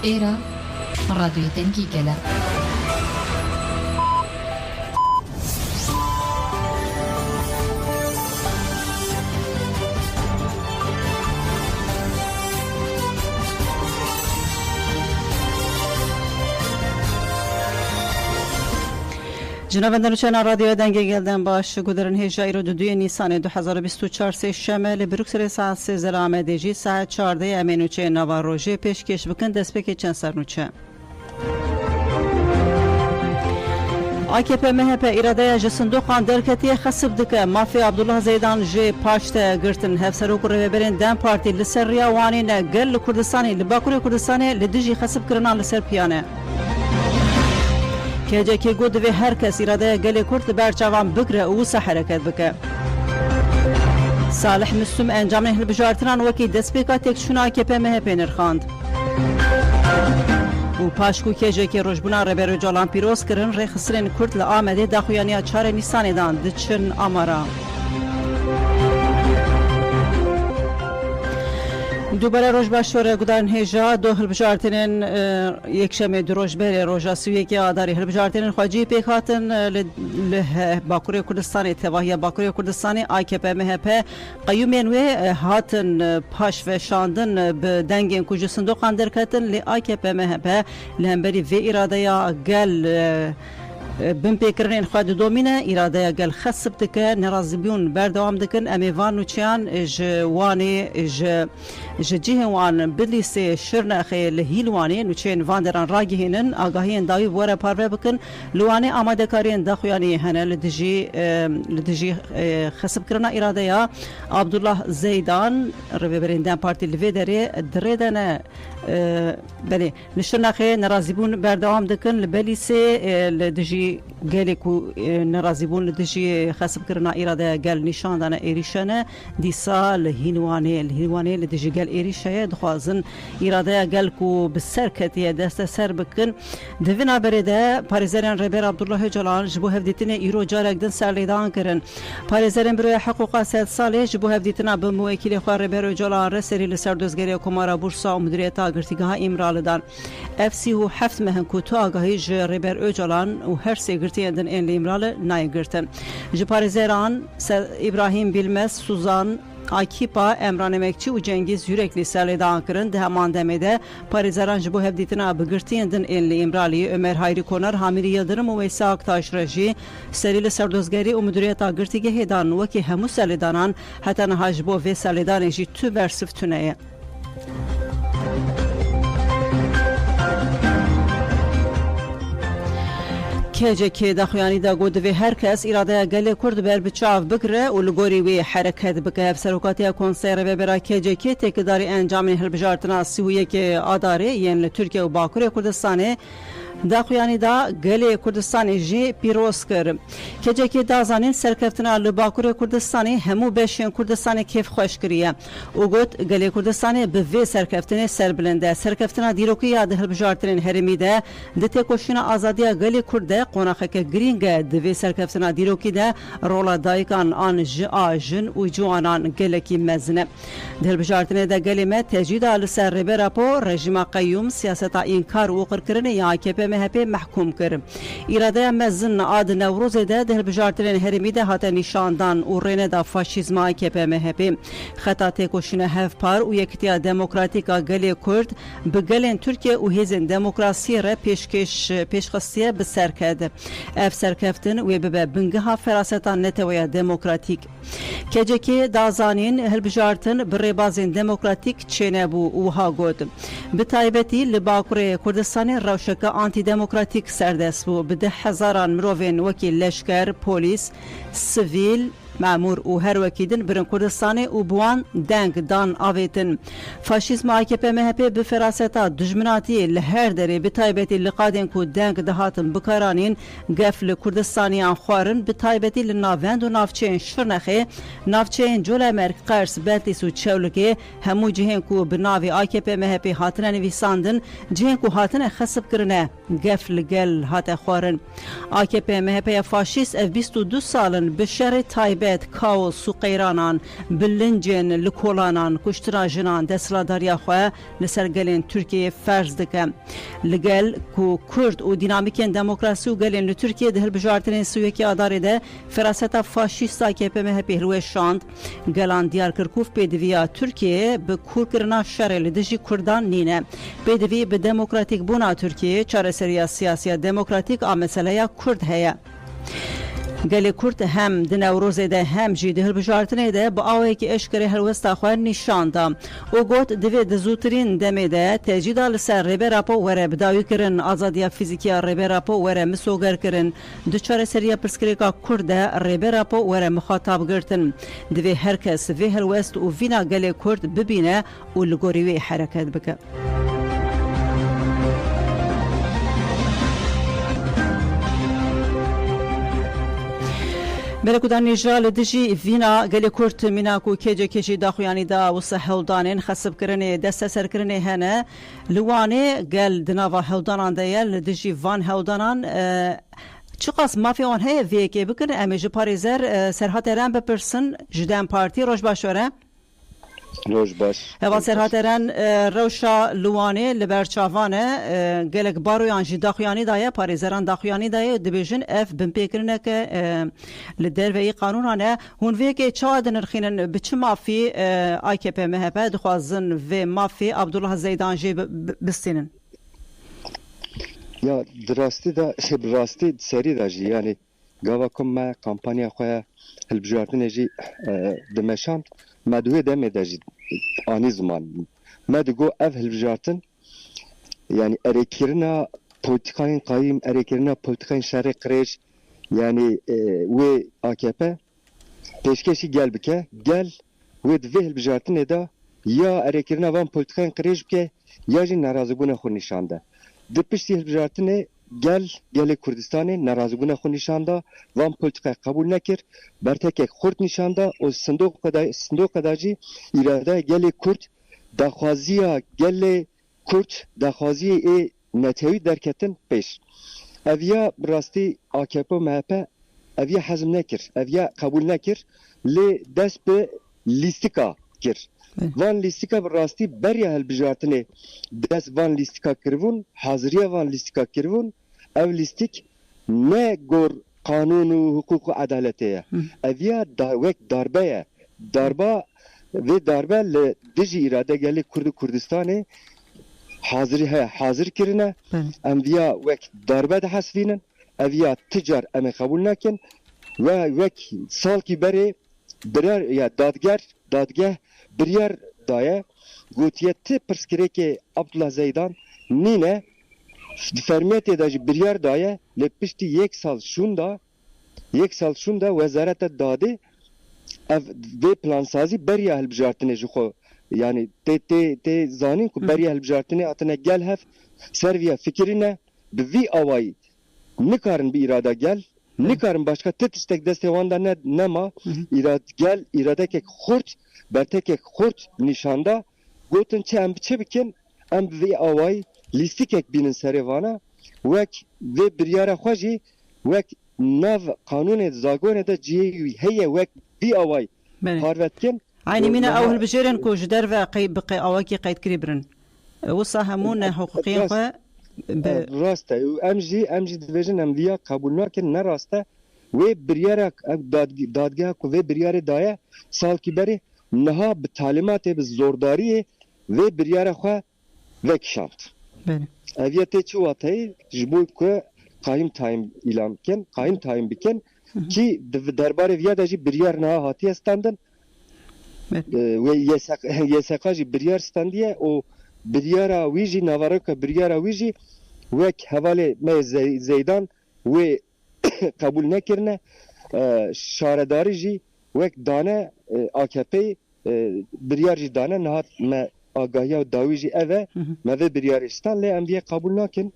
Era Radio Tenki Gela. جناب چنان رادیو دنگه گلدن باش گذرن هجای رو دوی نیسان 2024 سه شمال بروکسل ساعت 13 آمدگی ساعت 14 امینوچه نواروژه پیشکش بکن دست پک چند سرنوچه AKP MHP irade ji sindoqan derketiye xesib dike Mafya Abdullah Zeydan ji paşte girtin hevserok rêveberên Dem Partî li ser riya wanê ne gel li Kurdistanê li Bakurê Kurdistanê li dijî xesib kirinan li ser piyane. KCK got divê her kes îradeya gelê Kurd li ber çavan bigire û wisa hereket bike. Salih Müslüm encamên hilbijartinan wekî destpêka têkçûna AKP MHP nirxand. û paşkû KCK rojbûna Rêber Öcalan pîroz kirin rêxistirên Kurd li Amedê daxuyaniya 4 Nîsanê dan diçin amara. دوباره روز باشور گذارن هجا دو هلبجارتنین یک شنبه دو روز بره روزا سویه که آداری هلبجارتنین خواجی پیکاتن له باکوری کردستانی تواهی باکوری کردستانی AKP MHP قیومین و هاتن پاش و شاندن به دنگین کجا صندوق اندرکتن لی AKP MHP لهمبری و اراده یا گل بن پیکرین خود دومینه اراده گل خصب دکه نرازبیون بردوام دکن امیوان نوچیان جوانی جه وان بلیس شرن خیل هیلوانی نوچین واندران راگهینن آگاهین داوی وره پاره بکن لوانی آماده کارین دخویانی هنه لدجی خصب کرنا اراده یا عبدالله زیدان رهبرین دم پارتی لیدری دردنه بله نشنا خیل نرازبیون بردوام دکن لبلیس لدجی گلی کو نرازیبون لدجی خصب کرنا اراده گل نشان دانه ایریشنه دیسا لهینوانه لدجی گل ایریشه دخوازن اراده گل کو بسرکتی دست سر بکن دوینا برده پاریزرین رهبر عبدالله جلان جبو هفدیتن ایرو جارک دن سر لیدان کرن پاریزرین بروی حقوق 3 ساله جبو هفدیتن به موکیل خواه رهبر جلان رسری لسردوزگری کمارا بورسا و مدیریت آگرتیگاه امرال دان FC و 7 مهن کو تو آگاهی رهبر اجلان و هر سیگرتی اندن این لیمرال نایگرتن جپارزران ابراهیم بیلمز سوزان آکیپا امران مکچی و جنگیز yürekli سرلیدان کرن ده همان دمده پارزران جبو هفدیتنا بگرتی اندن این لیمرالی عمر hayri konar Hamiri Yıldırım و ویسا اکتاش رجی سریل سردوزگری و مدیریت آگرتیگه هیدان وکی همو سرلیدانان حتی نها جبو و سرلیدان جی تو ورسف تونه KCK دخویانی دا گود و هر کس اراده گل کرد بر بچاو بگره و لگوری و حرکت بکه افسروکاتی کنسر و برای KCK تکداری انجام هلبجارتنا سویه که آداره یعنی ترکیه و باکوری کردستانه داخویانی دا گلی کردستانی جی پیروز کرد KCK دازانین سرکفتنا لباکوری کردستانی همو بشین کردستانی کیف خوش کریه و گوت گلی کردستانی به وی سرکفتنی سربلنده سرکفتنا دیروکی یاد هلبجارترین هرمی ده دته کوشنا آزادی گلی کرده قوناخه که گرینگه دوی سرکفتنا دیروکی ده رولا دایکان آن جآجن و جوانان گلکی مزنه هلبجارترین ده گلی ما تجید آل سر ربه راپو رژیم قیوم سیاستا اینکار و قرکرنه یا AKP MHP محکوم کرد. اراده مزن آد نوروز ده هلبجارترین هرمی ده هات نشاندان و رنه دا فاشیزم AKP MHP خطا تکوشنه هف پار و یکتیا دموکراتیکا گلی کرد به گلین ترکیه و هیزن دموکراسی را پیشخستیه بسر کرد. اف سرکفتن و به بنگها فراستا نتویا دموکراتیک. KCK دازانین هلبجارتن بریبازین دموکراتیک چینه بو و ها گود. به تایبتی لباکوری کردستانی روشک آنتی دموکراتیک سردست بو. به 10,000 مروین وکی لشکر، پولیس، سویل معمور و هر وکیدن برن کردستان و بوان دنگ دان آویتن. فاشیسم AKP MHP به فراستا دجمناتی لهر دری به تایبتی لقادن کو دنگ دهاتن بکارانین گفل کردستانیان خوارن به تایبتی لناوند و نافچین شرنخه نافچین جول مرک قرس بلتیس و چولگه همو جهن کو بناوی AKP MHP هاتنه نویساندن جهن کو هاتنه خصب کرنه گفل گل هات خوارن. AKP MHP فاشیست اف 22 سالن به شهر تایبت کاوس و قیرانان بلنجن لکولانان کشترا جنان دستلاداریا خواه لسرگلین ترکیه فرض دکه لگل کو کرد و دینامیکین دموکراسی و گلین لترکیه ده هلبجارتنین سویکی آداره ده فراستا فاشیست AKP MHP هلوه شاند گلان دیار کرکوف پیدویا ترکیه به کورکرنا شر لدجی کردان نینه پیدوی به دموکراتیک بونا ترکیه چاره سریا سیاسی دموکراتیک آمسله کرد هیا گلی کرد هم دنوروزه ده هم جی ده هلبجارتنه ده با آوه که اشکره هلوستا خواه نشان دا او گوت دوی ده زودترین دمه ده تجیدا لسر ریبه راپو وره بداوی کرن آزادیا فیزیکیا ریبه راپو وره مسوگر کرن دوچار سریا پرسکریکا کرد ریبه راپو وره مخاطب گرتن دوی هر کس وی هلوست و وینا گلی کرد ببینه و لگوریوی حرکت بکه. بلکودان نجال دجی وینا گلی کرد مینا کو کجی داخویانی دا و سهلدانین خصب کرنه دست سر کرنه هنه لوانه گل دناوا هلدانان دیل دجی وان هلدانان چقاس مافی آن هی ویکی بکن امیج پاریزر سرحات رن بپرسن جدن پارتی روش باشوره روش باش هوا سرحات رن روشا لوانه لبرچاوانه گلک بارویان جی داخویانی دایه پاریزران داخویانی دایه دبیجن اف بمپیکرنه که لدروی قانونانه هون ویکی چا دنرخینن بچه مافی AKP MHP دخوازن و مافی عبدالله زیدان جی بستینن یا دراستی دا براستی سری دا جی یعنی گاوا کم ما کامپانیا خواه هلبجارتنه جی دمشاند مدوه دمه دا جی آنی زمان مدگو اف هلبجارتن yani erekirina politikayın kayım erekirina politikayın şerri kreş yani ve AKP peşkeşi gel bike gel ve dve hılbıjartın eda ya erekirina van politikayın kreş bike ya jin narazı buna xu nişanda dipişti hılbıjartın gel Kurdistan'e narazı buna xu nişanda van politikayı kabul nekir bertekek xurt nişanda o sındok kadacı irade gel Kurt daxwaziya gel Kurt daxwaziye netewî derketin peş. Eviya rastî AKP MHP eviya hezm nekir, eviya kabul nekir, lê dest bi lîstika kir. Van lîstika bi rastî beriya hilbijartinê dest van lîstika kiribûn, haziriya van lîstika kiribûn, ev lîstik ne gor kanûn û hukuk û edaletê ye. Eviya wek darbe ye. Darba vê darbe li dijî îradegelê Kurd û Kurdistanê hazır heye hazır kirine em viya wek darbe de hasvînin eviya ticar em kabul nakin ve wek salkî berê birer ya dadgeh biryar daye gotiye ti pirskirekê Abdullah Zeydan nîne fermiyetê de jî biryar daye li piştî yek sal şunda wezareta dadê ev vê plansazî beriya hilbijartinê ji xwe yani te zanin ku beriya hilbijartinê hatine gel hev serviya fikirine bi vî awayî nikarin bi irada gel nikarin başka te tiştek destê wan da nema gel iradekek xurt bertekek xurt nîşanda gotin çi em biçe bikin em bi vî awayî lîstikek bînin serê vana wek vê biryara xwe jî wek nav kanûnê zagonê de cihê heye wek vî awayî parvetkin عینی مینا اول بجرن کوج در و قیب بقی آواکی قید کری برن وصا همون حقوقی خو راسته ام جی دیوژن ام ویا قبول نکن نه راسته و بریاره دادگاه کو و بریاره دایه سال کی بری نها به تعلیمات به زورداری و بریاره خو وکشانت بله اویته چی واتای جبو کو قایم تایم اعلان کن قایم تایم بکن کی دربار ویا دجی بریار نه هاتی استاندن و YSK جی بریار ستندیه او بریارا ویجی نوارک بریارا ویجی وک حواله ما زیدان و قبول نکرنه شارداری جی وەک دانە AKP biryar jî dane nihat me agahiya û dawî jî ev e me vê biryaristan lê em vê qebûl nakin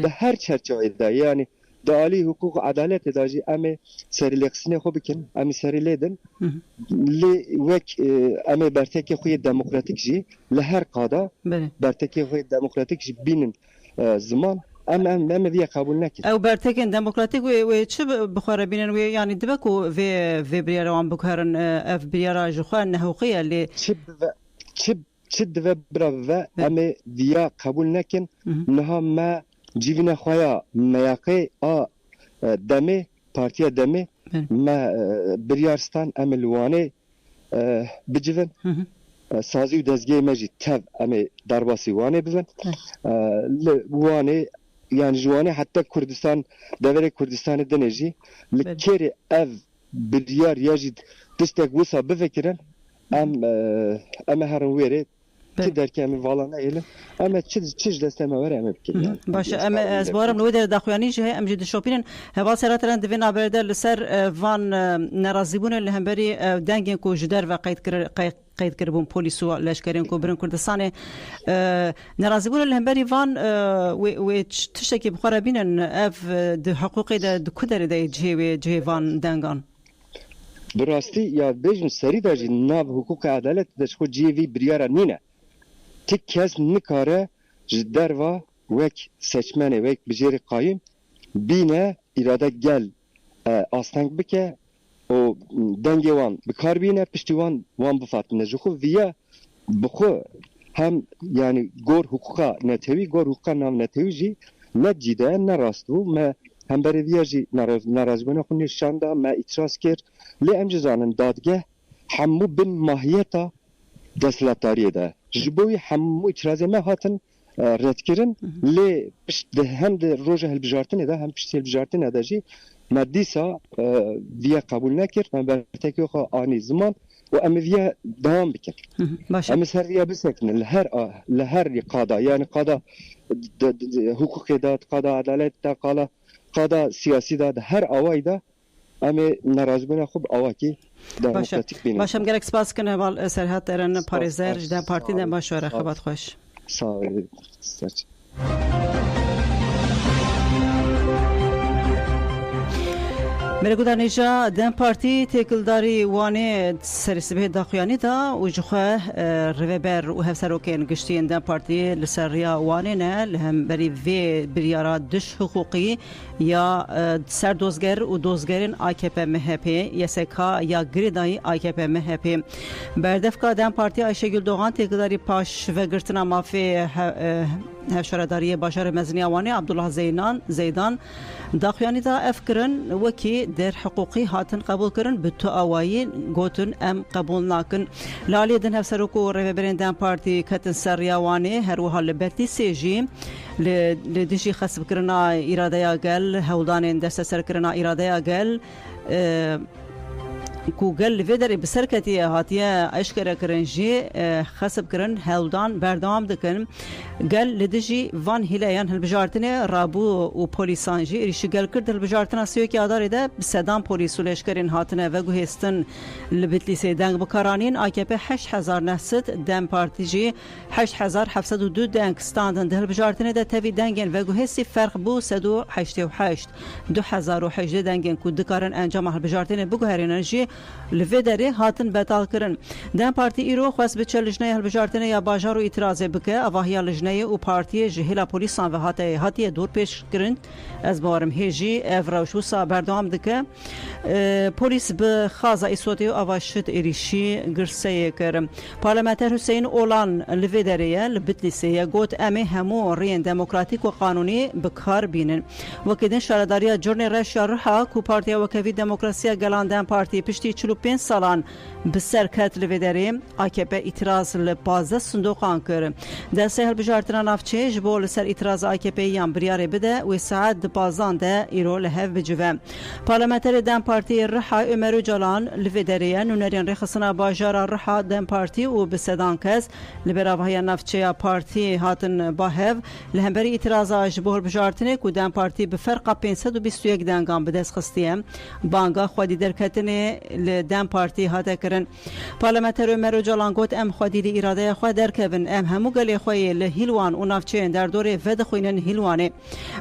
di her çerçeveyê de yani di alî hukûk û edaletê de jî em ê serîlêxistinê xwe bikin em ê serî lêdin lê wek em ê bertekê xwe yê demokratîk jî li her qada bertekê xwe yê demokratîk jî bînin ziman em ê vê qebûl nekin. Ew bertekên demokratîk wê çi bixware bînin wê yanî dibe ku vê biryara wan biguherin ev biryara ji xwe nehiqî ye lê çi dibe bira ve em ê vîya qebûl nekin niha me cîvîna xwe ya meyaqê a demê partiya demê me biryaristan em ê li wanê bicivin sazî û dezgehê me jî tev em ê derbasî wanê bibin li wanê yani ji wanê heta Kurdistan deverê Kurdistanê dinê jî li kerê ev biryar ya jî tiştek wisa bifikirin em ê herin wêrê çi derkê em ê vala neyêlin em ê çi ji destê me were em ê bikin. Baş em ez barim li wê derê daxuyanî jî heye em jî dişopînin heva seratiran divê navberê li ser van nerazîbûnê li hemberî dengên ku ji derve qeyd kiribûn polîs û leşkerên ku birin Kurdistanê nerazîbûnê li hemberî van wê tiştekî bixwara bînin ev di hiqûqê de di ku derê de cihê van dengan. Bi rastî ya bêjin serî de jî nav hukûka edalet de ji xwe cihê vî biryara nîne. Tik kes nikare ji derva wek seçmenê wek bijêrê qayîm bîne îrade gel asteng bike û dengê wan bikar bîne piştî wan bifatine ji xwe vîya bi xwe hem yani gor hukûka netewî gor hukûka navnetewî jî ne cîde ne rastbû me hemberî vîya jî nerazîbûna xwe nîşan da me îtiraz kir lê em jî zanin dadgeh hemû bin mahiyeta desthilatdariyê de ji bo wî hemû îtirazê me hatin redkirin lê hem di roja hilbijartinê de hem piştî hilbijartinê de jî me dîsa vîya qebûl nekir me bertekê xwe anî ziman û em ê vîya dewam bikin em ê ser vîya bisekinin li her qada yani qada hukûkê de qada edalet de qada siyasî de her awayî de em ê nerazîbûna xwe bi awakî demokratîk bînin. Baş em gelek spas kirin heval Serhat Eren parêzer ji partî de baş were xebat xweş. Sağ ol. Mergudanêja dem partî têkildarî wanê serê sibehê daxuyanî da û ji xwe rêveber û hevserokên giştiyên dem partiyê li ser rêya wanê ne li hemberî vê biryara diş hiqûqî ya serdozger û dozgerên AKP MHP YSK ya girêdayî AKP MHP berdevka dem partiya Ayşegül Doğan têkildarî paş vegirtina mafê hevşaredariyê bajarê meziniya wanê Abdullah Zeydan daxuyanî da ev kirin wekî derhiqûqî hatin qebûl kirin bi tu awayî gotin em qebûl nakin. Li aliyê din hevserok û rêveberên dem partî ketin ser rêya wanê her wiha li Betîsê jî li dijî xesibkirina îradeya gel hewldanên desteserkirina îradeya gel ku gel li vê derê bi serketiye hatiye eşkere kirin jî xesib kirin hewldan berdewam dikin gel li dijî van hîleyan hilbijartinê rabû û polîsan jî êrişî gel kir di hilbijartina Sêyokê Adarê de bi sedan polîs û leşkerên hatine veguhêstin li Bitlisê deng bikaranîn AKP 8000 nesit dem partî jî 8702 deng standin di hilbijartinê de tevî dengên veguhêsî ferq bû 188 2018 dengên ku dikarin encama hilbijartinê biguherînin jî li vê derê hatin betal kirin. Dem partî îro xwest bi çe lijneya hilbijartinê ya bajar û îtirazê bike avahiya lijneyê û partiyê ji hêla polîsan ve hatiye dor pêş kirin ez barim hêjî ev rewş wisa berdewam dike polîs bi xaza îsotê û ava şit êrişî girseyê kir. Parlamenter Hüseyin Olan li vê derê ye li Bitlisê ye got em ê hemû rêyên demokratîk û qanûnî bi kar bînin. Wekî din şaredariya Curnê Reşya Riha ku partiya Wekevî Demokrasiya Gelan dem partî piştî 45 salan bi ser ket li vê derê AKP îtiraz li 15 sindoqan kir. Destê hilbijartina navçê ji bo li ser îtiraza AKP'yê yan biryarê bide wê saet di 15 de îro li hev bicive. Parlamenterê dem partiyê Riha Ömer Öcalan li vê derê ye nûnerên rêxistina bajara Riha dem partî û bi sedan kes li ber avahiya navçeya partî hatin bahev li hemberî îtiraza ji bo hilbijartinê ku dem partî bi ferqa 521 dengan bi dest xistiye banga xwedî derketinê لدم پارتی هاته کرن پارلمانتر مرو جالانگوت ام خودی دی اراده خو درکبن ام همو گلی خو لهیلوان و نافچه در دوره ود خوینن هیلوانه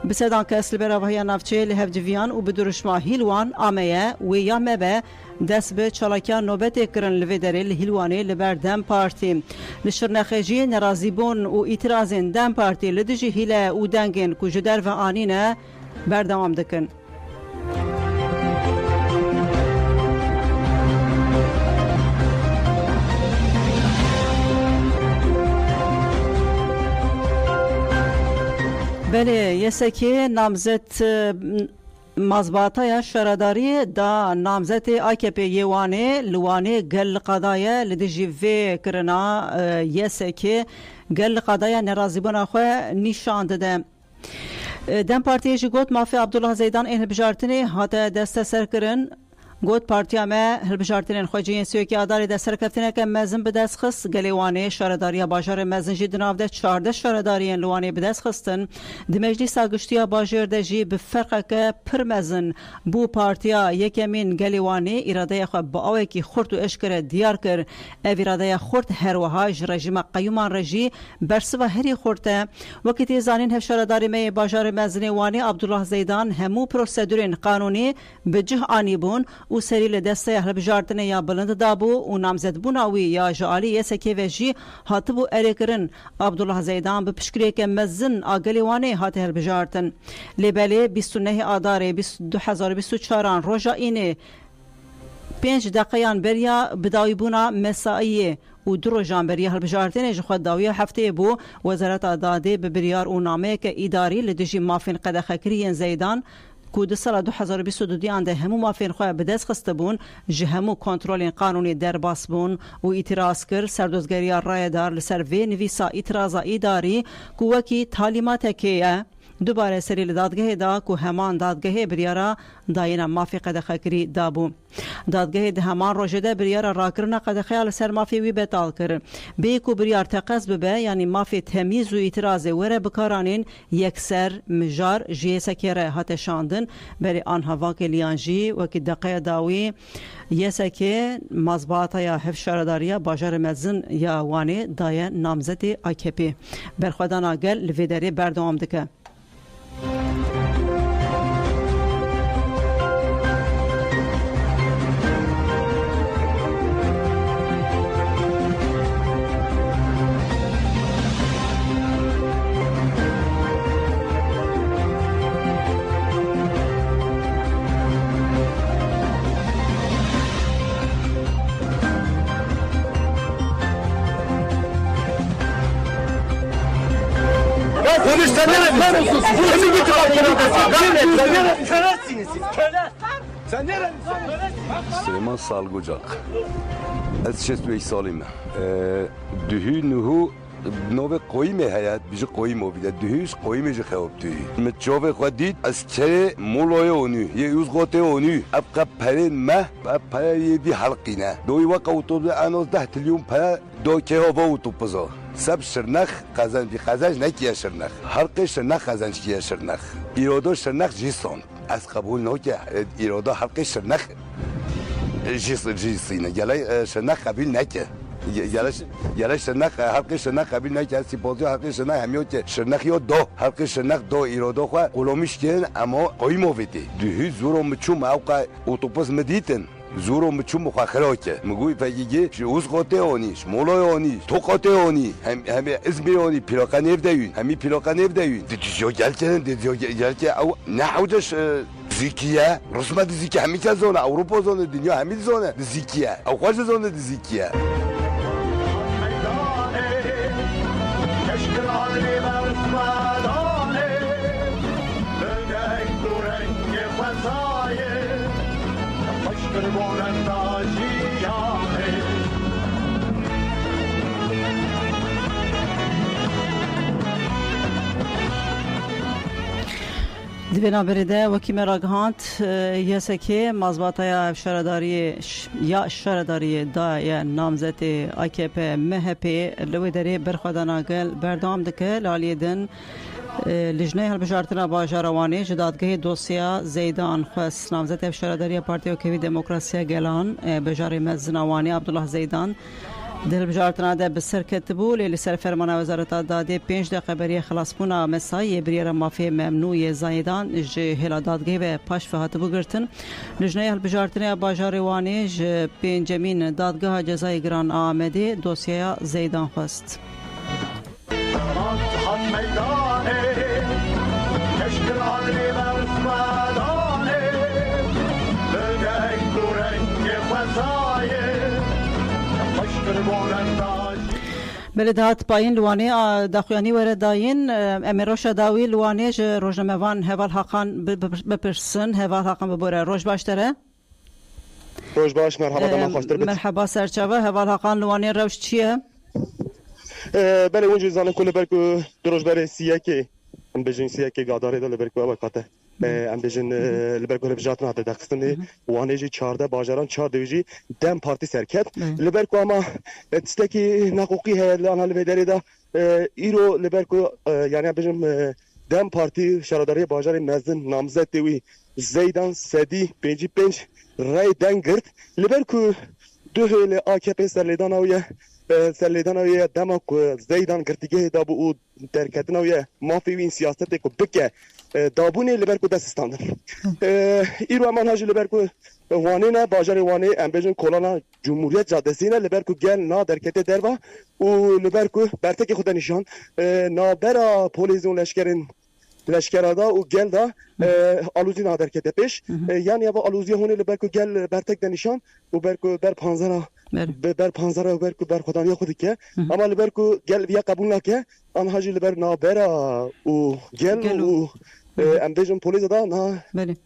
بسدان کسل براوهیا نافچه لهفجویان و بدرشما هیلوان آمه و یا مبه دست به چالاکیان نوبت کرن لویدره لهیلوانه لبردم پارتی لشرنخجی نرازیبون و اعتراضین دم پارتی لدجی هیله و دنگین کجدر و آنینه بردوام دکن بله یسکی نامزد مزباطه شرداری دا نامزد AKP یوانه لوانه گل قضایه لدجی وی کرنا یسکی گل قضایه نرازیبون خو نشان داده دم پارتی جگوت مافی عبدالله زیدان این بجارتنی هاته دست سر کرن گوت پارتیا ما هلبجارتنین خوجین سویکی آداری دست سرکفتنه که مزن بدست خست گلیوانه شارداری باجار مزن جی دناف ده 14 شارداری لوانه بدست خستن ده مجلس آگشتیا باجر ده جی بفرقه که پر مزن بو پارتیا یکمین گلیوانه اراده خو با اوه کی خورد و اشکر دیار کر او اراده خورد هر وهاج رژیم قیومان رژی برسوا هری خورده وقتی زانین هف شارداری می باجار مزن وانه عبدالله زیدان همو پروسیدورین قانونی بجه آنی بون و سری لدسته اهل بجارتنه یا بلند دابو و نامزد بوناوی یا جالی یسکی وجی هاتبو اریکرن عبدالله زیدان بپشکری که مزن آگلیوانه هات اهل بجارتن لبالی 29 آدار 2024 روژا اینه 5 دقیقان بریا بداوی بونا مسائیه و دو روزان بریا هلبجارتنه جخواد داویه هفته بو وزارت داده به بریار و نامه که اداری لدجی مافین قدخکرین زیدان کود سال 2022 آنده همو مافین خواه بدست خسته بون جه همو کنترول قانونی در باس بون و اعتراض کر سردوزگری رای دار لسر وی نویسا اعتراض ایداری که وکی تعلیمات که دوباره سری لدادگاه دا که همان دادگاه بریارا داینا مافی قدخکری دابو دادگاه ده همان روشده بریارا راکرنا قدخیال سر مافی وی بتال کر بیکو بریار تقص ببه یعنی مافی تمیز و اعتراض وره بکارانین یکسر مجار جیسکره هات شاندن بری آنها واقع لیانجی وکی دقیق داوی یسکه مزباطه یا هفشارداریا باجار مزن یا وانه دای نامزد AKP برخودان آگل لویداری بردوام دکه Süleyman Salgucak. Ez 65 salıyım. Dühü nuhu نوبه قویمه هیات بیش قویم بیده دویش قویمه جه خواب دوی متجاوه خودید از که مولای اونی یه یوز قطعه اونی ابقى پرین مه اب پره یه دی حلقی نه دوی وقت اوتوبه 11 تریلیون پره دو که ها با اوتوبزا سب شرنخ قزن بی قزنج نکیه شرنخ حلق شرنخ قزنج کیه شرنخ ایرادا شرنخ جیسان از قبول نکه ایرادا حلق شرنخ جیسینه گلای شرنخ قبیل نکه یالا شرنخ حلق شرنخ قبیل نکه سیپازی حلق شرنخ همیو که شرنخ یا دو حلق شرنخ دو ایرادا خو قلومیش کن اما قویمو ویدی دوی زورو مچوم اوقا اوتوبوس مدیتن زورو مچوم مخاخراکه مگوی فگیگه اوز قاطع آنیش مولای آنیش تو قاطع آنی همه ازمی آنی پیراقه نیف دیون همی پیراقه نیف دیون دیجا گل کنن دیجا گل که او نحوجش زیکیه رسمت زیکیه همی که زونه اروپا زونه دنیا همی زونه زیکیه او خوش زونه زیکیه دینا بریده وکی مراگهانت یسکی مزباطه یا شارداری دا یا نامزد AKP MHP لوی داری برخوادان آگل بردام دکه لالیدن لجنه هلبجارتنا باجاروانی جدادگاه دوسیا زیدان خواست نامزد افشارداری پارتی و کوی دموکراسی گلان بجاری مزنوانی عبدالله زیدان دل بجارتنا ده بسر کتبو لیلی سر فرمان وزارت داده 5 دقیقه بری خلاصبونا مسایی بریر مافی ممنوع زایدان جه هلا دادگاه و پاش فهات بگرتن لجنه هلبجارتنا باجاروانی جه پنجمین دادگاه جزای گران آمده دوسیا زیدان خواست بلدهات باین لوانه داخوانی ورد داین امروش داوی لوانه ج روزنامه‌وان هوال حقان بپرسن هوال حقان ببره روز باشتره روز باش مرحبا دما خوشتر بت مرحبا سرچاوه هوال حقان لوانه روش چیه بله اونجا زانه کل برکو دروش بر سیاکی ام بجن سیاکی گاداره دل برکو وقته ام بجن لبرکو ربجاتنا هات داخستنی وانه جی 14 باجران 4 دیویجی دم پارتی سرکت لبرکو اما تستکی نقوقی ہے لان حال بدری دا ایرو لبرکو یعنی بجن دم پارتی شراداری باجر مزن نامزد دیوی زیدان سدی 55 رای دنگرد لبرکو دو هل AKP سرلیدان اویه سرلیدان اویه دما کو زیدان گرتیگه دا بو درکتن اویه مافی وین سیاست کو بکه دابونه لبرکو دستاندن ایرو امان هاج لبرکو وانه نه باجر وانه امبجن کولانا جمهوریت جادسینه لبرکو گل نا درکته دروا و لبرکو برتک خود نشان نا برا پولیزون لشکرادا و گل دا آلوزی نا درکته پیش یعنی با آلوزی هونه لبرکو گل برتک دنشان و برکو بر پانزرا بر پانزرا برکو بر خدانی خودی که اما لبرکو گل بیا قبول نکه آن هاجی لبر نا برا و گل و امبجن پولیس دا نا بله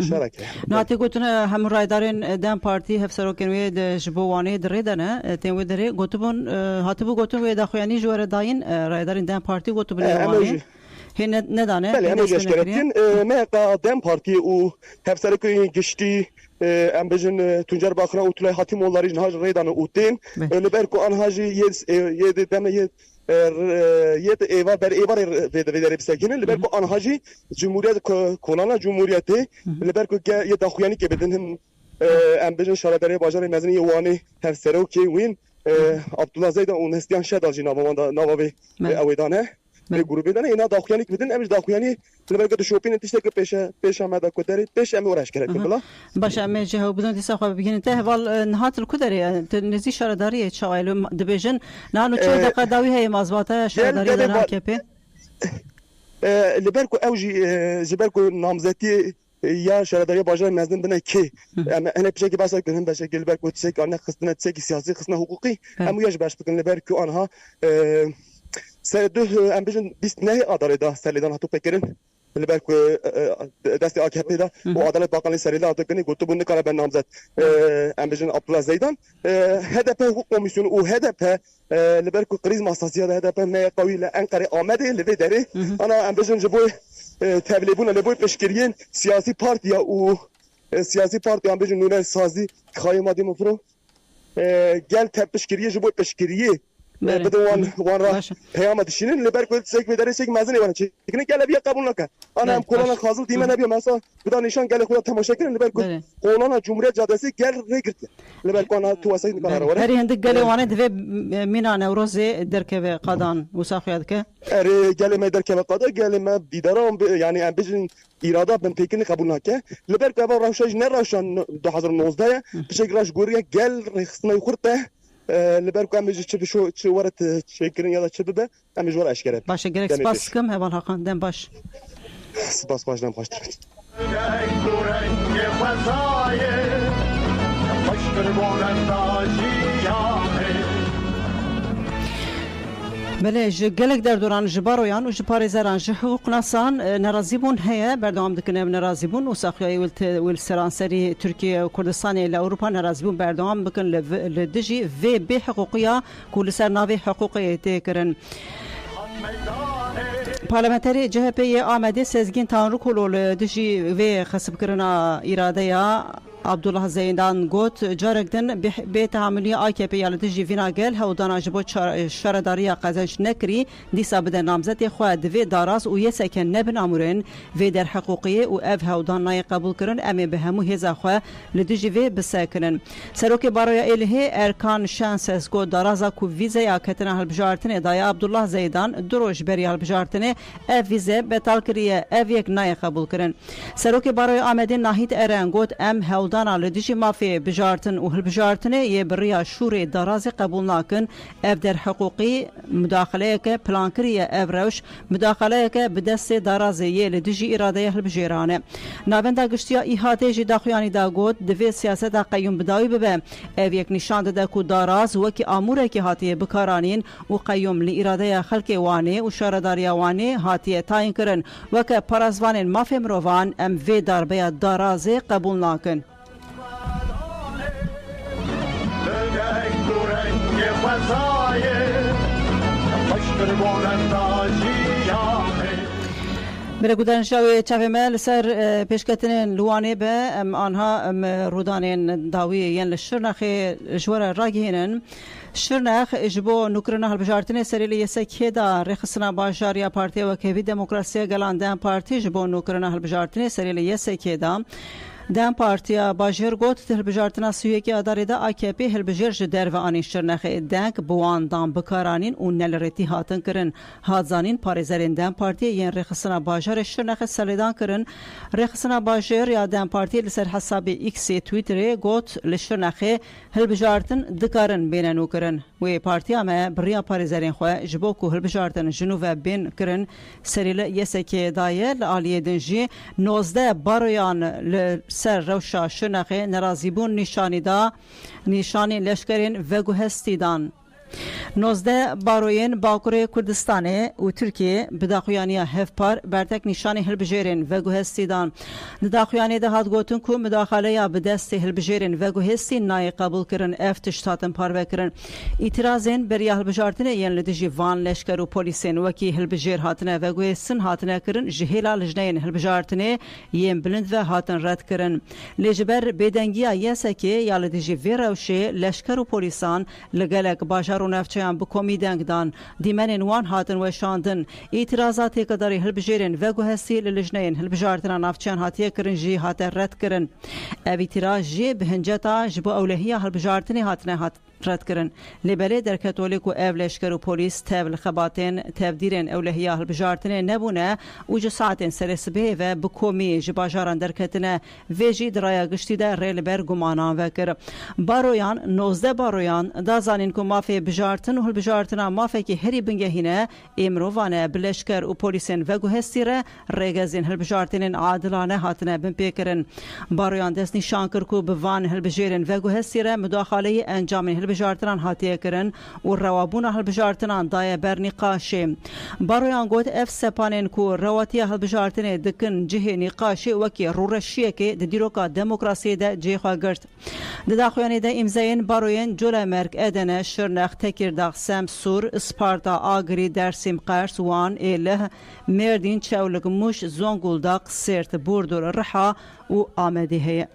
شرکه ناتی گوتن هم رایدارین دم پارتی هفسروکنوی د جبوانی دریدنه تنوی دری گوتبون هاتبو گوتن وی داخویانی جوار داین رایدارین دم پارتی گوتبون لیوانی هی ندانه بله همه جشکرتین مهقا دم پارتی و هفسروکنوی گشتی ام بجن تونجر باخرا و طلای حاتم اولاری نهاج ریدان اوتین لبرکو آنهاجی یه دم یه ایوار بر ایوار ویداری بسکنن لبرکو آنهاجی جمهوریت کولانا جمهوریتی لبرکو یه داخویانی که بدن هم ام بجن شراداری باجر مزنی یوانی هفسرو که وین عبدالله زید اون هستیان شدالجی نوابی اویدانه گروه دانه اینا داخویانی که بدن امش داخویانی لبرکو تو شوپین تیشته که پیش آمده کدری پیش ام ورش کردیم بلا باشه ام جهو بدون تساخو بگین ته وال نهات الکدری نزی شرداری چایلو دبیجن نانو چه دقیقه داوی هی مازباته شرداری دنا کپی لبرکو اوجی جبرکو نامزدی یا شرداری باجر مزن بنا کی انا بشكل بس كلهم بشكل لبرکو تسك انا خصنا تسك سياسي خصنا حقوقي ام ياش باش بكن لبرکو انها سردو ام بجن 20 نهي اداره سرلیدان هاتو فکرین لبرکو دست AKP دا و عدالت باقانی سرلیدان هاتو کنی گوتو بونی کار برنامزد ام بجن عبدالله زیدان هدف حقوق کمیسیون و هدف لبرکو قریز ماساسیه دا هدف ما قوی لانقره آمده لوی داره انا ام بجن جبوی تبلیغون لبوی پشکرین سیاسی پارتیا و سیاسی پارتی ام بجن نونه سازی خایمادی مفرو گل تپشکریه جبوی پشکریه بدون وان را پیام داشتین لبرکو تسک بداره سک مزنی وانه چه کنه گله بیا قبول نکن انا هم کلانا خازل دیمه نبیا مثلا بدا نشان گله خدا تماشا کردن لبرکو کلانا جمهوریت جادسی گل رگرت لبرکو انا تو واسه نکاره وره هری هندک گله وانه دو مینا نوروز درکه قادان وساخیاد که اره گله ما درکه قادا گله ما بیدارم یعنی ام بجن اراده بن پیکنی قبول نکه لبرکو اول روشش نه روشن 2019 بشکل راش گوریه گل رخصنا خورته لبرکو امروز چه ورد شکرین یا چه بده امروز ور اشکره باشه گرک سپاس کم هوال حقان دم باش سپاس باش دم خوش بله جلک در دوران جبارویان و جپاری زران حقوق ناسان نرازی بون هیا بردوام دکنه نرازی بون و ساخیای ول سرانسری ترکیه و کردستان ل اروپا نرازی بون بردوام بکن لدجی و به حقوقیا کل سر ناوی حقوقی تکرن پارلمانتری CHP آمده سزگین تانرو کلول دجی و خصب کرنا اراده یا عبدالله زیدان گوت جارگدن به تحملی AKP یالتی جیوینا گل هودانا جبو شرداری قزنج نکری دیسا بده نامزد خود دوی داراز و یه سکن نبن امورن و در حقوقی و اف هودان نای قبول کرن امی به همو هزا خو لدجوی بسکنن سروک برای الهی ارکان شانسس گو دارازا کو ویزا یا کتن هلبجارتن دایا عبدالله زیدان دروش بری هلبجارتن اف ویزا بتال کریه اف یک نای قبول کرن سروک برای آمدن ناهید ارنگوت ام هودان لدجی مافی بجارتن و هلبجارتن یه بریا شور داراز قبول ناکن اف در حقوقی مداخله که پلان کریه اف روش مداخله که بدست داراز یه لدجی اراده هلبجیرانه نابنده گشتیا ایهاته جی داخویانی دا گوت دوی سیاست قیوم بداوی ببه اف یک نشان ده کو داراز وکی آموره که هاتیه بکارانین و قیوم لی اراده خلق وانه و شارداری وانه هاتیه تاین کرن وکه پرازوان مافی مروان ام وی داربه داراز قبول ناکن برگودن شوی چفمل سر پیشکتن لوانه به آنها رودانین داوی ین لشرنخ جوار راگینن شرنخ اجبو نوکرنا هلبجارتن سریلی یسکی دا رخصنا باجاریا پارتی و کهوی دموکراسی گلاندن پارتی جبو نوکرنا هلبجارتن سریلی یسکی دا دم پارتیا باجر گوت هلبجارتنا سویکی اداره دا AKP هلبجر جدر و آنی شرنخ دنک بوان دام بکارانین و نلرتی هاتن کرن هاتزانین پارزرین دم پارتی ین رخصنا باجر شرنخ سلیدان کرن رخصنا باجر یا دم پارتی لسر حساب ایکس تویتر گوت لشرنخ هلبجارتن دکارن بیننو کرن و پارتیا ما بریا پارزرین خواه جبو کو هلبجارتن جنوب بین کرن سریل یسکی دایه لعالیه دنجی 19 بارویان سر روشا شنخه نرازیبون نشانی لشکرین وگو هستیدان 19 باروین باکوره کردستانه و ترکیه بداخویانی هفپار برتک نشانی هلبجیرین وگو هستیدان داخویانی ده هات گوتن کو مداخله یا بدست هلبجیرین وگو هستی نای قبول کرن افتشتاتن پارو کرن اعتراضین بر هلبجارتن ین لدجی وان لشکر و پلیسین وکی هلبجیر هاتنه وگو هستن هاتنه کرن جهیلا لجنین هلبجارتنه ین بلند و هاتن رد کرن لجبر بدنگیا یسکی یا لدجی ویروشه لشکر و پلیسان لگلک باجار و نفچیان بکومی دنگدان دیمنین وان هاتن و شاندن اعتراضاتی کداری هلبجیرین وگو هستی للجنین هلبجارتنا نفچیان هاتیه کرن جی هات رد کرن اعتراض جی بهنجتا جبو اولهیه هلبجارتنی هاتنه هات رد کرن لبله در کاتولیک و اولشکر و پلیس تبل خباتن تبدیرن اولهیه هلبجارتنه نبونه و جساعتن سرسبه و بکومی جباجاران در کتنه ویجی درای گشتی در ریل بر گمانان وکر بارویان 19 بارویان دازانین کو مافی بجارتن و هلبجارتنا مافی که هری بنگهینه امروانه بلشکر و پلیسن وگو هستیره ریگزین هلبجارتنین عادلانه هاتنه بن پیکرن بارویان دست نشان کرکو بوان هلبجیرن وگو هستیره مداخله انجام هلبجارتنان هاتیه کرن و روابون هلبجارتنان دایه بر نقاشه بارویان گوت اف سپانین کو رواتیه هلبجارتنه دکن جه نقاشه وکی رورشیه که دیروکا دموکراسی ده جه خواه گرد داخویانی ده امزاین باروین جوله مرک ادنه شرنخ تکیرداغ سمسور اسپارتا آگری درسیم قرس وان ایله مردین چولگ موش زونگولداق سرت بوردور رحا و آمده هیه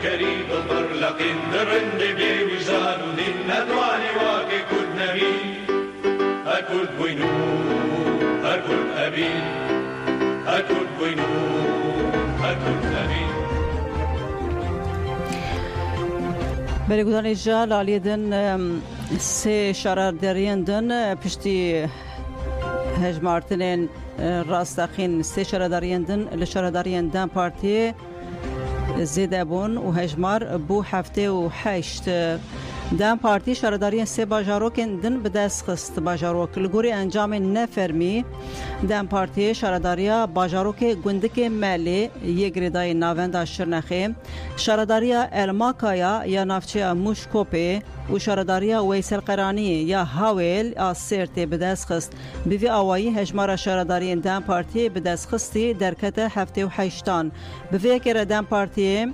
كريم مرلق درند بوزان الندوان واقع كل نبي هكل بوينو هكل أبي هكل بوينو هكل أبي برگودان جال آلیدن سه شرار دریندن پشتی هجمارتنین راستاخین سه شرار دریندن لشرار دریندن پارتی زیده بون و هجمار بو هفته و 8 دم پارتی شارداری سه باجاروکن دن به دست خست باجاروک لگوری انجام نفرمی دم پارتی شارداری باجاروک گندک ملی یک ردای ناوند شرنخه شارداری الماکایا یا نافچه موشکوپه و شارداری ویسل قرانی یا هاویل آسرت به دست خست بیوی آوایی هجمار شارداری دم پارتی به دست خستی درکت هفته و 8 بیوی که دم پارتی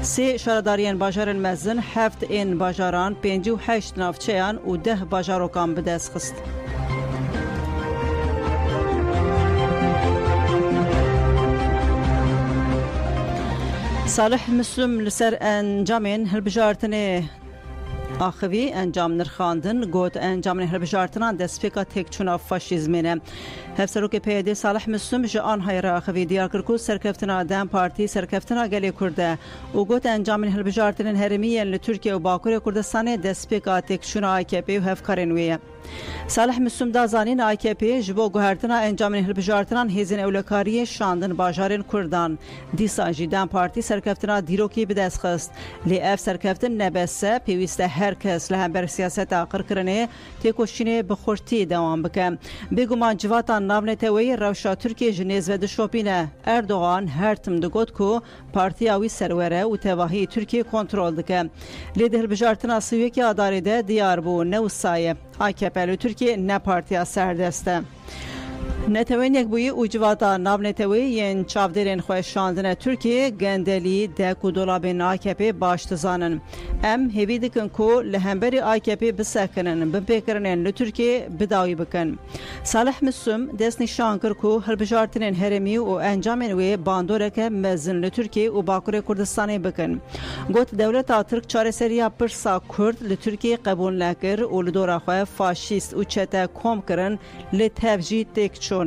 سه شارداریان باجار مزن 7 این باجاران 58 نافچهان و 10 باجاروکان به دست خست. صالح مسلم لسر انجامین هلبجارتن آخوی انجام نرخاندن گوت انجام هلبجارتنان دستپیکا تکچونا فاشیزمینه هفسروک پیاده صالح مسلم جان های را آخوی دیار کرکو سرکفتنا دم پارتی سرکفتنا گلی کرده و گوت انجام هلبجارتنان هرمیین لترکیه و باکور کردستان دستپیکا تکچونا آیکپی و هفکارنویه صالح مسلم دازانین آیکپی جبو گوهرتنا انجام هلبجارتنان هیزن اولکاری شاندن باجارن کردان دیسا جیدان پارتی سرکفتنا دیروکی به دست خست لی اف سرکفتن نبسه پیوسته هر کس لهم بر سیاست آقر کرنه تکوشینه بخورتی دوام بکن بگومان جواتان ناونتوی روشا ترکیه جنیز و دشوپینه اردوغان هر تم دگوت کو پارتی آوی سروره و تواهی ترکیه کنترل دکن لی ده هلبجارتنا سویه که آداری ده دیار بو نو سایه AKP'li Türkiye ne partiya serdeste. نتوین یک بوی اوجواتا ناب نتوی ین چاودرین خواه شاندن ترکیه گندلی دکو دولابین آکپی باشت زانن ام هیوی دکن کو لهمبری آکپی بسکنن بپیکرنن لترکیه بداوی بکن صالح مسلم دست نشان کر کو هلبجارتنین هرمی و انجامن وی باندورک مزن لترکیه و باکور کردستانی بکن گوت دولت ترک چاره سریا پرسا کرد لترکیه قبول نکر و لدورا خواه فاشیست و چتا کم کرن لتفجی تکچون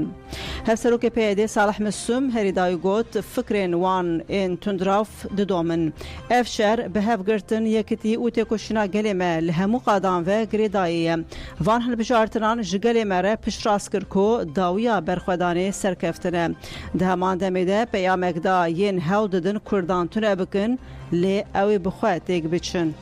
هفسروک پیاده صالح مسلم هریدای گوت فکرین وان این تندراف ددومن افشار به هفگرتن یکتی او تکوشنا گلیمه لهمو قادان و گریدایی وان هلبجارتنان جگلیمه را پشراس کرکو داویا برخودانه سرکفتنه دهمان دمیده پیامک دا ین هول ددن کردان تونه بکن لی اوی بخواه تیگ بچن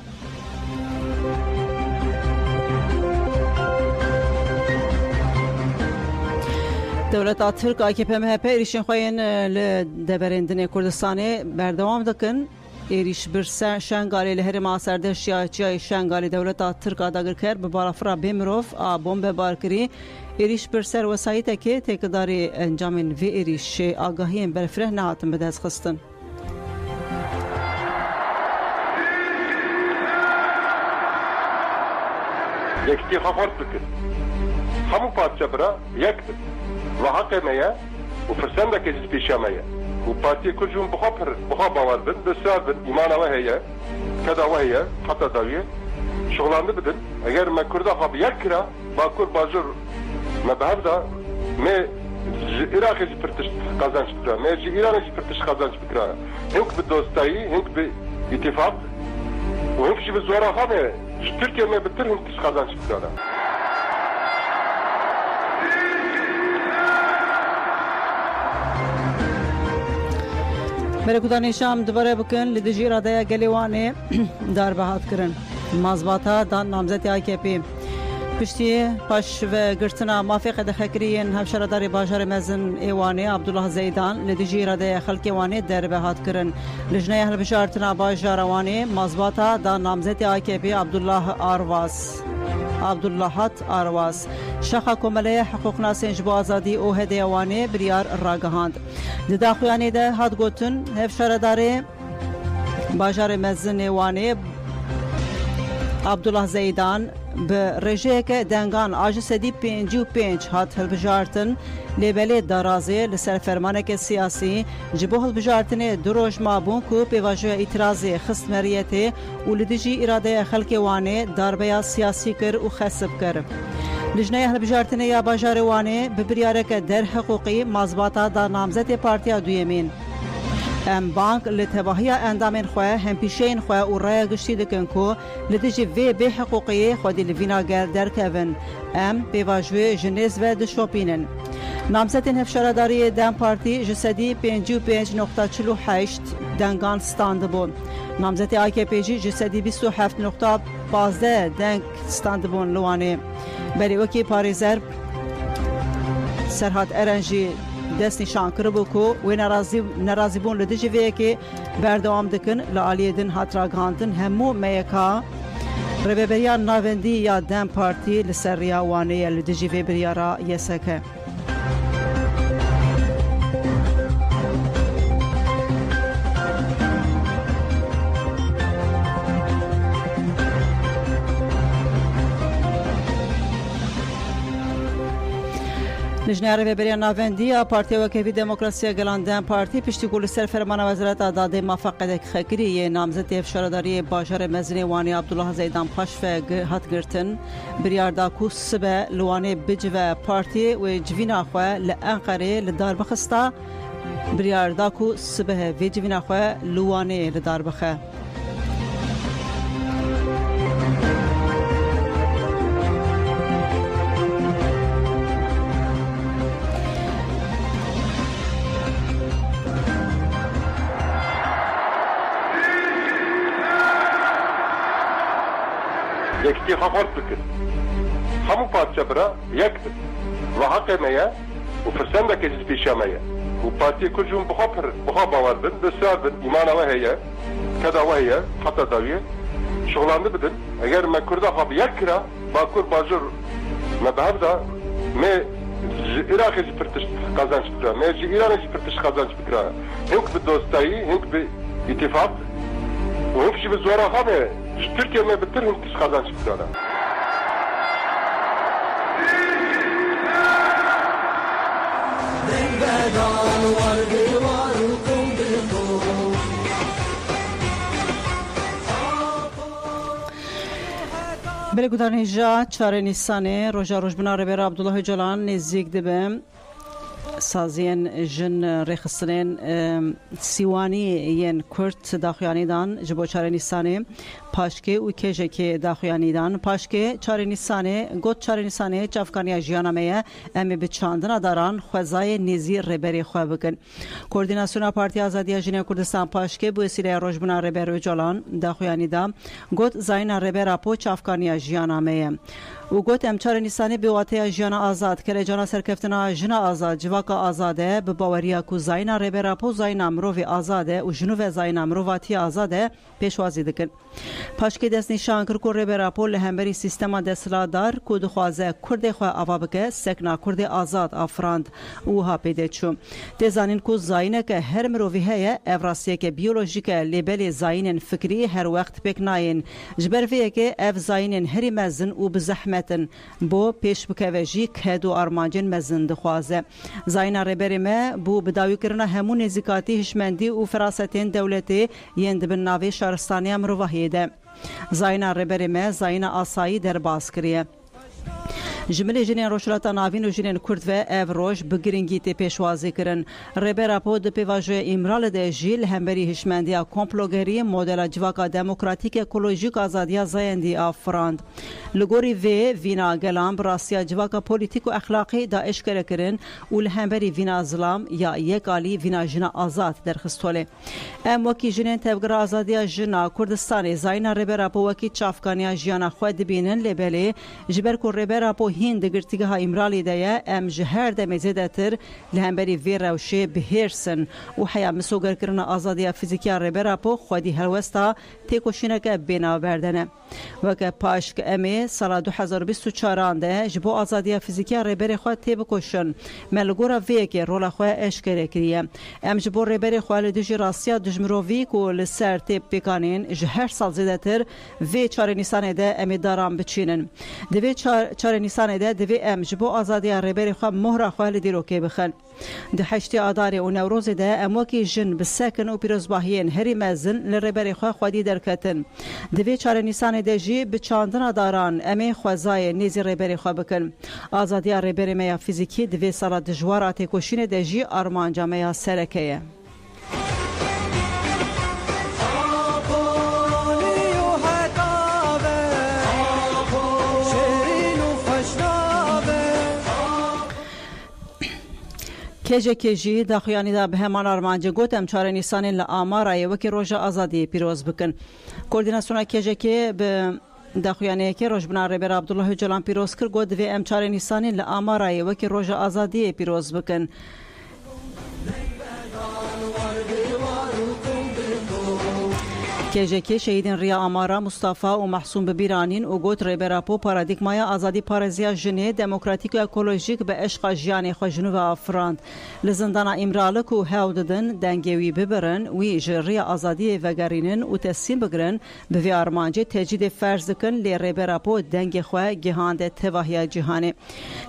دولت ترک AKP MHP ایریشن خوین لدبرندن کردستانی بردوام دکن ایریش برسه شنگالی لهر ماسرده شیاچی شنگالی دولت ترک آداگر کرد به بارافرا بیمروف بمب بارکری ایریش برسر وسایت که تکداری انجامین و ایریش آگاهی برفره نهاتن به دست خستن یکتی خفرت بکن همو پادشا برا یک و حق مایا و فرسنده که جز پیشه مایا و پارتی کجون بخوا باور بن بسیار بن ایمان وهیه کدا وهیه حتی داویه شغلانده بدن اگر ما کرده خواب یک کرا باکور باجر ما بهفده ما عراقی جی پرتش قازانش بکرا ما جی ایرانی جی پرتش قازانش بکرا هنک به دوستایی هنک به اتفاق و هنک جی به زورا خوابه ترکیه ما بتر هنکش قازانش بکرا برکودانی شام دوباره بکن لدجی رادیا گلیوانه دار بهات کرن مازباتا دان نامزد AKP پشتی پاش و گرتنا موافق دخکرین هفشارداری باجار مزن ایوانی عبدالله زیدان لدجی رادیا خلق وانی در بهات کرن لجنه هلبجارتنا باجار وانی مازباتا دان نامزد AKP عبدالله آرواز شخص کمله حقوق ناسنج با آزادی او هدیوانه بریار راگهاند داخلیانی ده هات گوتن هفشارداری باجار مزن ایوانی عبدالله زیدان به رژه که دنگان آجسدی 55 هات هلبجارتن لیبلی درازه لسر فرمانک سیاسی جبو هلبجارتن دروج مابون کو پیواجه اعتراضی خستمریته و لدجی اراده خلق وانه داربیا سیاسی کر و خسب کر لجنه هلبجارتن یا باجار وانه ببریاره که در حقوقی مازباتا در نامزد پارتیا دویمین ام بانک لتباهی اندامین خواه هم پیشین خواه و رای گشتی دکن کو لدجی وی به حقوقی خودی لوینا گر در کون ام پیواجوی جنیز و دشوپینن نامزدên hevşaredariyê Dem Partî ji sedî 55.48 dengan stand dibûn. Namzetê AKP jî ji sedî 27.15 deng stand dibûn li Wanê. Berê wekî parêzer Serhat Eren jî dest nîşan kiribû ku wê nerazîbûn li dijî vêyekê berdewam dikin li aliyê din hat ragihandin hemû meyeka rêveberiya navendî ya Dem Partî li ser rêya Wanê ye li dijî vê biryara yeseke. Lejnera Rêveberiya Navendî ya Partiya Wekevî Demokrasiya Gelan Dem Partî piştî ku li ser fermana Wezareta Dadê mafeqedek xekirî yê namzetê hevşaredariyê bajarê Mezinê Wanê Abdullah Zeydan Paşve hat girtin biryar da ku sibe li Wanê bicive partiyê wê civîna xwe li Enqerê li dar bixista biryar da ku sibe vê civîna xwe li Wanê li dar bixe. یکتی خواهد بکن همون پارچه برا یک بید و حق میه و فرسنده که جز پیشمه و پارتی کجون بخوا باور بید بسیار بید ایمان اوه هیه کدا اوه هیه حتی داویه شغلانده بدن اگر من کرده خواب یک کرا با کور باجر مبهب دا می عراقی جی پرتش قازانش بکرا می جی ایرانی جی پرتش قازانش بکرا هنک به دوستایی هنک به اتفاق و هنک جی به زورا خوابه Türkiye mi bitir Hint kazanç bitiyorlar. Bele gudarnêja çarê Nîsanê roja rojbûna Rêveberiya Abdullah Öcalan nêzik dibe saziyên jin rêxistinên Sîwanî yên Kurd daxuyanî dan ji bo çarê Nîsanê paşkê û kêjekê daxuyanî dan paşkê çarê Nîsanê got çarê Nîsanê çavkaniya jiyana me ye em ê bi çandina daran xwezayê nêzî rêberê xwe bikin. Koordînasyona Partiya Azadiya Jinê Kurdistan paşkê bu wesîleya rojbûna Rêber Öcalan daxuyanî da got zayîna rêbera po çavkaniya jiyana me ye. û got em çarê Nîsanê bi wateya jiyana azad kelejana serkeftina jina azad civaka azad e bi baweriya ku zayîna rêbera po zayîna mirovê azad e û jinû zayîna mirovatiya azad e pêşwazî dikin. Paşkê dest nîşan kir ku rêbera po li hemberî sîstema desthilatdar ku dixwaze Kurdê xwe ava bike sekna Kurdê azad afirand û wiha pêdê çû. Tê zanîn ku zayîneke her mirovî heye ev rastiyeke biyolojîk e lêbelê zayînên fikrî her wext pêk nayên ji ber vê yekê ev zayînên herî mezin û bi zehmetin bo pêş bikeve jî ked û armancên mezin dixwaze. Zayîna rêberê me bû bi dawîkirina hemû nêzîkatî hişmendî û firasetên dewletê yên dibin navê şaristaniya mirovahiyê de. Zayîna rêberê me zayîna asayî derbas kiriye. Ji milê jinên rojhilata navîn û jinên Kurd ve ev roj bi giringî tê pêşwazî kirin. Rêbera po di pêvajoya îmralê de jî li hemberî hişmendiya komplogerî modela civaka demokratîk ekolojîk azadiya zayendî afirand. Li gorî vê vîna gelan bi rastiya civaka polîtîk û exlaqî da eşkere kirin û li hemberî vîna zilam ya yek alî vîna jina azad derxistolê. Em wekî jinên tevgera azadiya jina Kurdistanê zayîna rêbera po wekî çavkaniya jiyana xwe dibînin lêbelê ji ber ku rêbera po hîn di girtîgeha îmralê de ye em ji her demê zêdetir li hemberî vê rewşê bihêrsin û heya misogerkirina azadiya fîzîkiya rêbera po xwedî helwesta têkoşîneke bênavber ne. Weke paşk em ê sala 2024 de ji bo azadiya fîzîkiya rêberê xwe tê bikoşin. Me li gora vê yekê rola xwe eşkere kiriye. Em ji bo rêberê xwe li dijî rastiya dijmirovî ku li ser tê pêkanên ji her sal zêdetir vê çarê Nîsanê de em ê daran biçînin. Di vê çarê Nîsanê de divê em ji bo azadiya rêberê xwe mohra xwe li dîrokê bixin. Di heştê Adarê û Newrozê de em wekî jin bi sekin û pîrozbahiyên herî mezin li rêberê xwe xwedî derketin. Di vê çarê Nîsanê de jî bi çandina daran em ê xwezayê nêzî rêberê xwe bikin. Azadiya rêberê me ya fîzîkî di vê sala dijwara têkoşînê de jî armanca me ya sereke ye. کێژێکێژی داخوایانیدا بە هەمان ئارمانجە گوت ئەم چارە نیسانین لە ئامارایە وەکی ڕۆژە ئازادی پیرۆز بکەن. کوردیناسیۆنا کێژێکێ بە داخوایانەیەکی ڕۆژبنا ڕێبەر عەبدوڵڵاه ئۆجۆلان پیرۆز کرد گوت دەوێ ئەم چارە نیسانین لە ئامارایە وەکی ڕۆژە ئازادی پیرۆز بکەن. کێژێکی شەهیدین ڕیا ئامارە موستافا و مەحسووم ببیرانین و گوت ڕێبەراپۆ پارادیگمایە ئازادی پارێزیە ژنێ دەموکراتیک و ئەکۆلۆژیک بە عێشقا ژیانی خۆ ژنوڤ ئافراند لە زندانە ئیمرالک و هەو ددن دەنگێوی ببرن وی ژ ڕیا ئازادیە ڤەگەرینن و تەسیم بگرن بڤێ ئارمانجێ تێجیدێ فەرز دکن لێ ڕێبەراپۆ دەنگێ خوێ گیهاندێ تێڤاهیە جیهانێ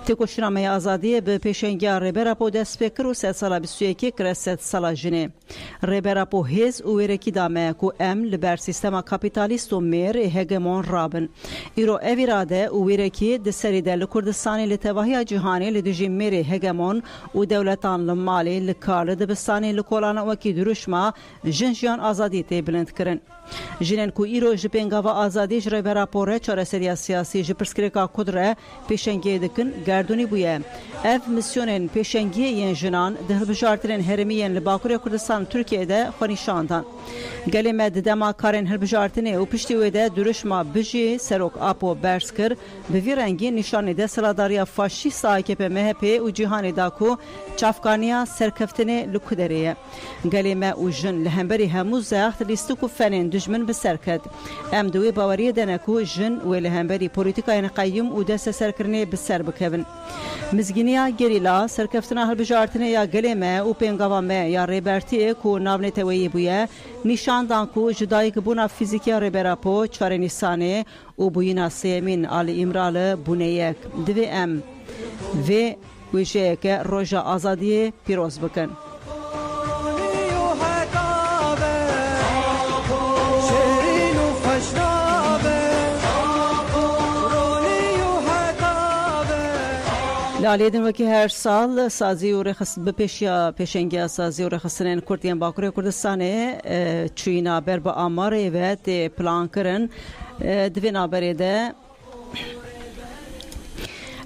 تێکۆشنامەیە ئازادیە بە پێشەنگیا ڕێبەراپۆ دەست پێ کرد و 321 کرە 3 ساڵە ژنێ ڕێبەراپۆ هێز و وێرەکی دامەیەک و ئەم لبر سیستما کاپیتالیست و میر هگمون رابن ایرو اویراده و ویرکی دسریده لکردستانی لتواهی جهانی لدجی میر هگمون و دولتان لمالی لکار دبستانی لکولان وکی دروشما جنجیان آزادی تی بلند کرن. جنن کو ایرو جپنگاوا آزادی جره براپوره چارەسەریە سیاسی جپرسکرێکا کودره پێشەنگی دکن گردونی بویە. اف میسیونن پێشەنگی یەن ژنان دهلبژارترین هەرمیەن لە باکووری کوردستان تورکیەدا خۆنیشاندان. گەلێمە ددەما کارên هەلبژارتنê û piştî wê de duruşma bijî serok Apo bers kir bi vî rengî nîşanê de seladariya faşîst AKP MHP û cîhanê da ku çavkaniya serkeftinê li ku derê ye. Gelê me û jin li hemberî hemû zext lîstik û fenên dijmin bi serket. Em di wê baweriyê dene ku jin wê li hemberî polîtîkayên qeyyum û desteserkirinê bi ser bikevin. Mizgîniya gerîla serkeftina hilbijartinê ya gelê me û pêngava me ya rêbertiyê ku navnêteweyê bûye nîşandan ku ji dayîkbûna fîzîkiya rêberapo çarê Nîsanê û bûyîna sêyemîn alî îmralı bûne yek. Divê em vê wêjeyeke roja azadiyê pîroz bikin. لالێدن وەکی هەر ساڵ سازی و بپێشیا پێشەنگیا سازی و ڕێخستنên کورتیان باکوورê Kurdistanê çûyîna ber bi amarê ve tê plankirin divê naberê de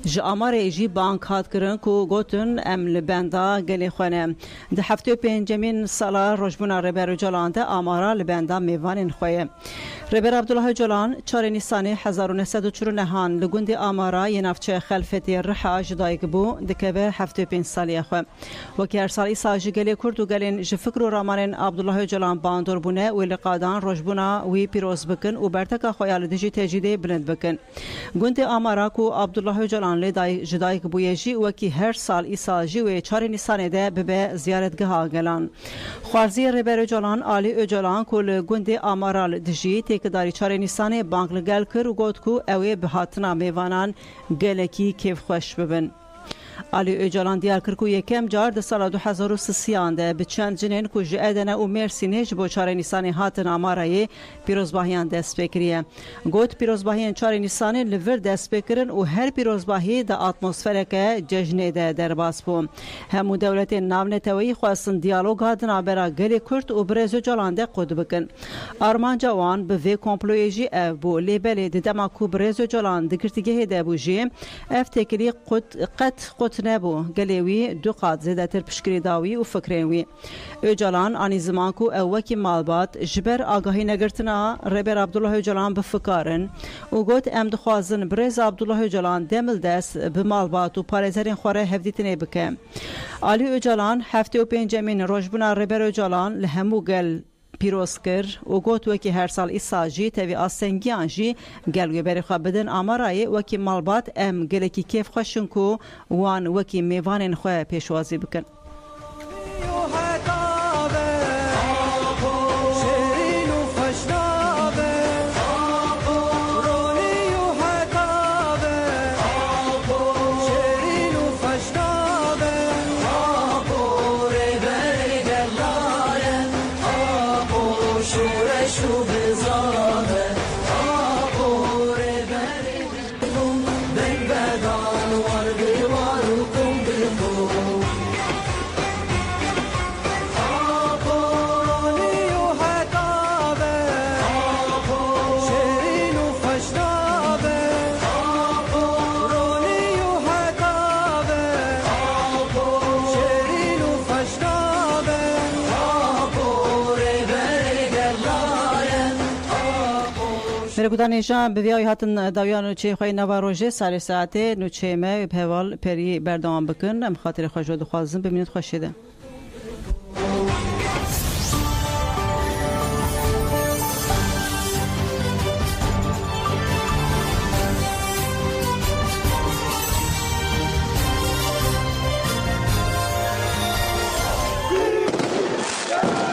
ji amarê jî bank hat kirin ku gotin em li benda gelê xwe ne. Di heftê û pêncemîn sala rojbûna Rêber Öcalan de amara li benda mêvanên xwe ye. Rêber Abdullah Öcalan çarê Nîsanê 1949 li gundê amara yê navçeya xelfetê Riha ji dayîk bû dikeve heftê û pênc salîya xwe. Wekî her sal îsa ji gelê Kurd û gelên ji fikr û ramanên Abdullah Öcalan bandor bûne wê li qadan rojbûna wî pîroz bikin û berteka xwe ya li dijî tecîdê bilind bikin. Gundê amara ku Abdullah Öcalan lê ji dayîk bûye jî wekî her sal îsa jî wê çarê Nîsanê de bibe ziyaretgeha gelan. Xwarziyê Rêber Öcalan Alî Öcalan ku li gundê amara li dijî têkidarî çarê Nîsanê bank li gel kir û got ku ew ê bi hatina mêvanan gelekî kêfxweş bibin. Alî Öcalan diyar kir ku yekem car di sala 2023 de bi çend cinên ku ji Edene û Mêrsînê ji bo çarê Nîsanê hatin amarayê pîrozbahiyan dest pê kiriye. Got pîrozbahiyên çarê Nîsanê li vir dest pê kirin û her pîrozbahî di atmosfereke cejnê de derbas bû. Hemû dewletên navneteweyî xwestin diyalog hatin abera gelê Kurd û Birêz Öcalan de qut bikin. Armanca wan bi vê komployê jî ev bû lêbelê di dema ku Birêz Öcalan di girtîgehê de bû jî ev têkilî qet قوت نبو گلیوی دو قاد زیادتر پشکری داوی و فکرینوی. Öcalan ani zaman ku evveki malbat jiber agahi negirtina Rêber Abdullah Öcalan bifikarin û got em dixwazin Birêz Abdullah Öcalan demil dest bi malbat û parêzerên xwe re hevdîtinê bike. Alî Öcalan heftê û pêncemîn rojbûna Rêber Öcalan li hemû gel pîroz kir û got wekî her sal îsa jî tevî astengiyan jî gel wêberê xwe bidin amarayê wekî malbat em gelekî kêf xweşin ku wan wekî mêvanên xwe pêşwazî bikin. بله گودان ایجان بویای هاتن داویان چه خوی نواروجه سر ساعته نو چه ما به حوال پری بردام بکن ام خاطر خوشو دخوازم ببینید خوشیده